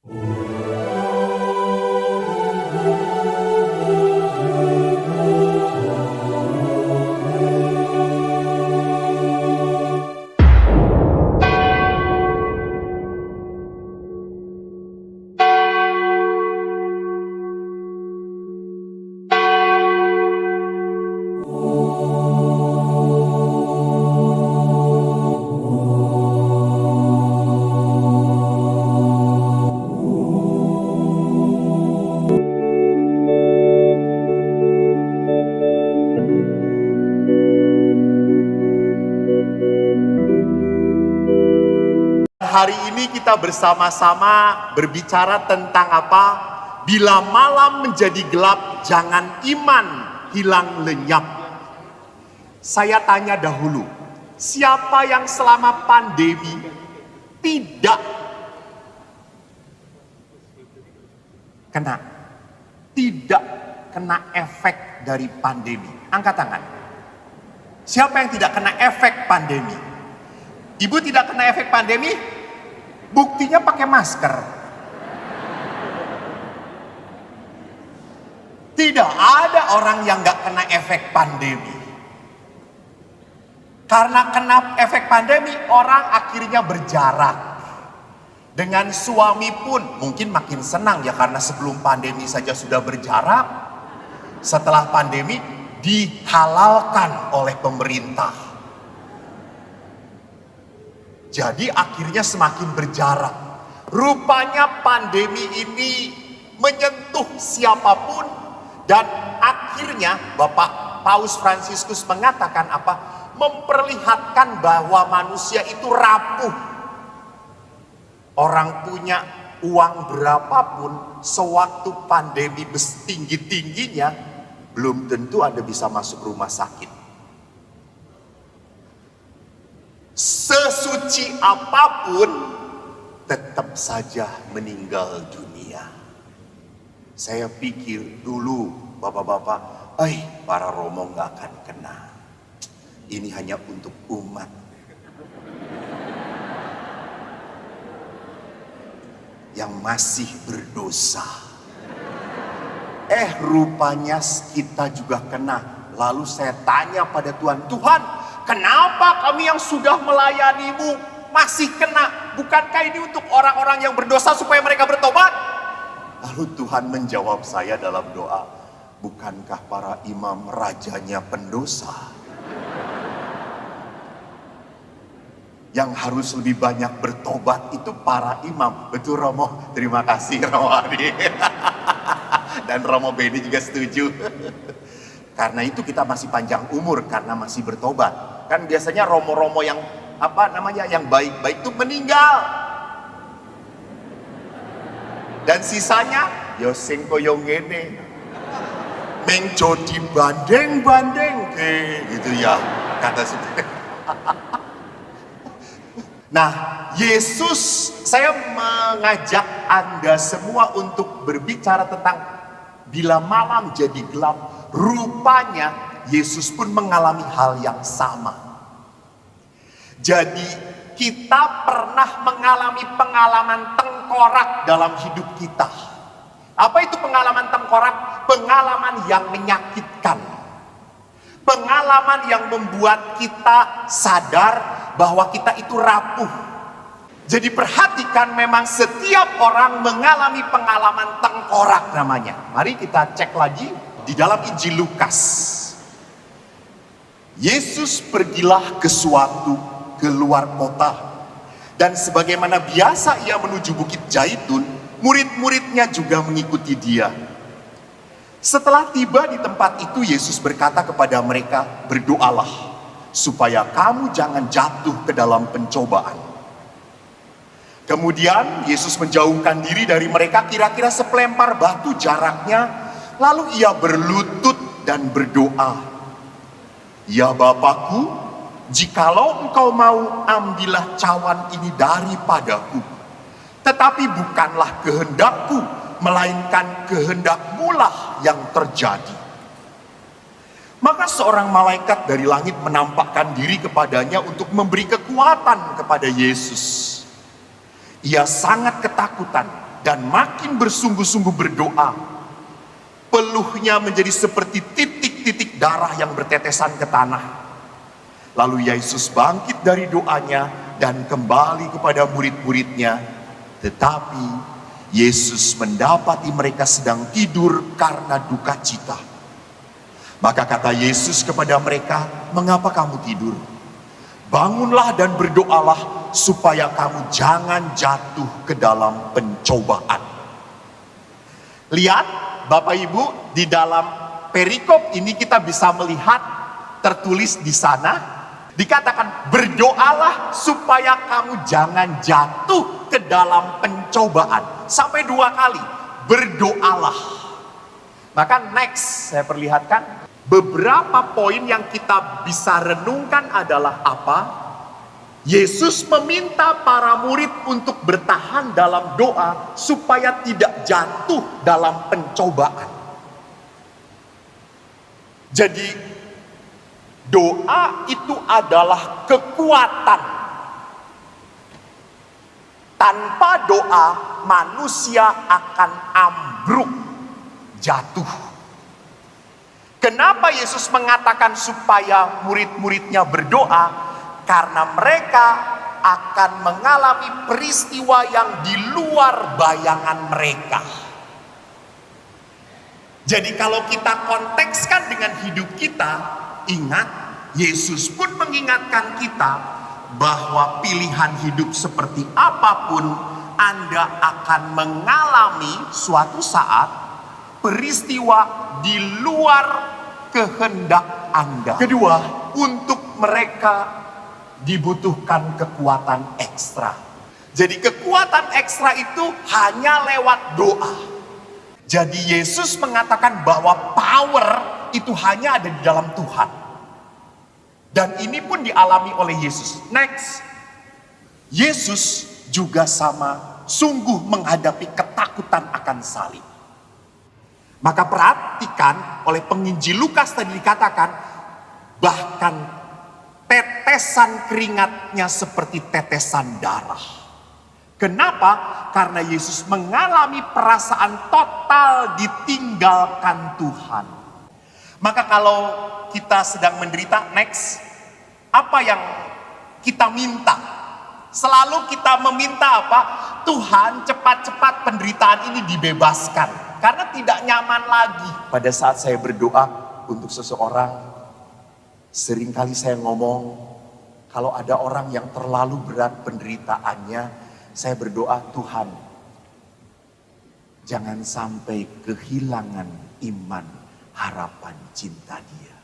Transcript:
Hari ini kita bersama-sama berbicara tentang apa? Bila malam menjadi gelap, jangan iman hilang lenyap. Saya tanya dahulu, siapa yang selama pandemi tidak kena efek dari pandemi? Angkat tangan. Siapa yang tidak kena efek pandemi? Ibu tidak kena efek pandemi? Buktinya pakai masker. Tidak ada orang yang gak kena efek pandemi. Karena kena efek pandemi, orang akhirnya berjarak. Dengan suami pun mungkin makin senang ya, karena sebelum pandemi saja sudah berjarak. Setelah pandemi dihalalkan oleh pemerintah. Jadi akhirnya semakin berjarak. Rupanya pandemi ini menyentuh siapapun. Dan akhirnya Bapak Paus Fransiskus mengatakan apa? Memperlihatkan bahwa manusia itu rapuh. Orang punya uang berapapun, sewaktu pandemi tinggi-tingginya, belum tentu Anda bisa masuk rumah sakit. Sesuci apapun, tetap saja meninggal dunia. Saya pikir dulu bapak-bapak, para romo gak akan kena. Ini hanya untuk umat. Yang masih berdosa. Rupanya kita juga kena. Lalu saya tanya pada Tuhan, Tuhan, kenapa kami yang sudah melayanimu masih kena? Bukankah ini untuk orang-orang yang berdosa supaya mereka bertobat? Lalu Tuhan menjawab saya dalam doa, bukankah para imam rajanya pendosa? Yang harus lebih banyak bertobat itu para imam. Betul Romo? Terima kasih Romo Adi. Dan Romo Beni juga setuju. Karena itu kita masih panjang umur karena masih bertobat. Kan biasanya romo-romo yang yang baik-baik itu meninggal. Dan sisanya yo sing koyo ngene. Menjadi bandeng-bandeng ke gitu ya kata sudah. Nah, Yesus, saya mengajak Anda semua untuk berbicara tentang bila malam jadi gelap. Rupanya Yesus pun mengalami hal yang sama. Jadi kita pernah mengalami pengalaman tengkorak dalam hidup kita. Apa itu pengalaman tengkorak? Pengalaman yang menyakitkan. Pengalaman yang membuat kita sadar bahwa kita itu rapuh. Jadi perhatikan, memang setiap orang mengalami pengalaman tengkorak namanya. Mari kita cek lagi di dalam Injil Lukas. Yesus pergilah ke luar kota. Dan sebagaimana biasa ia menuju Bukit Zaitun, murid-muridnya juga mengikuti dia. Setelah tiba di tempat itu, Yesus berkata kepada mereka, berdoalah supaya kamu jangan jatuh ke dalam pencobaan. Kemudian Yesus menjauhkan diri dari mereka kira-kira sepelempar batu jaraknya. Lalu ia berlutut dan berdoa, ya Bapakku, jikalau engkau mau, ambillah cawan ini daripadaku. Tetapi bukanlah kehendakku, melainkan kehendakmu lah yang terjadi. Maka seorang malaikat dari langit menampakkan diri kepadanya untuk memberi kekuatan kepada Yesus. Ia sangat ketakutan dan makin bersungguh-sungguh berdoa. Peluhnya menjadi seperti titik-titik darah yang bertetesan ke tanah. Lalu Yesus bangkit dari doanya dan kembali kepada murid-muridnya. Tetapi Yesus mendapati mereka sedang tidur karena duka cita. Maka kata Yesus kepada mereka, "Mengapa kamu tidur? Bangunlah dan berdoalah supaya kamu jangan jatuh ke dalam pencobaan." Lihat Bapak Ibu, di dalam perikop ini kita bisa melihat tertulis di sana, dikatakan berdoalah supaya kamu jangan jatuh ke dalam pencobaan. Sampai 2 kali, berdoalah. Maka next saya perlihatkan. Beberapa poin yang kita bisa renungkan adalah apa? Yesus meminta para murid untuk bertahan dalam doa supaya tidak jatuh dalam pencobaan. Jadi doa itu adalah kekuatan. Tanpa doa manusia akan ambruk, jatuh. Kenapa Yesus mengatakan supaya murid-muridnya berdoa? Karena mereka akan mengalami peristiwa yang di luar bayangan mereka. Jadi kalau kita kontekskan dengan hidup kita, ingat, Yesus pun mengingatkan kita bahwa pilihan hidup seperti apapun, Anda akan mengalami suatu saat peristiwa di luar kehendak Anda. Kedua, untuk mereka dibutuhkan kekuatan ekstra. Jadi kekuatan ekstra itu hanya lewat doa. Jadi Yesus mengatakan bahwa power itu hanya ada di dalam Tuhan. Dan ini pun dialami oleh Yesus. Next, Yesus juga sama sungguh menghadapi ketakutan akan salib. Maka perhatikan, oleh penginjil Lukas tadi dikatakan, bahkan tetesan keringatnya seperti tetesan darah. Kenapa? Karena Yesus mengalami perasaan total ditinggalkan Tuhan. Maka kalau kita sedang menderita, next, apa yang kita minta? Selalu kita meminta apa? Tuhan, cepat-cepat penderitaan ini dibebaskan. Karena tidak nyaman lagi. Pada saat saya berdoa untuk seseorang, seringkali saya ngomong, kalau ada orang yang terlalu berat penderitaannya, saya berdoa, Tuhan, jangan sampai kehilangan iman, harapan, cinta dia.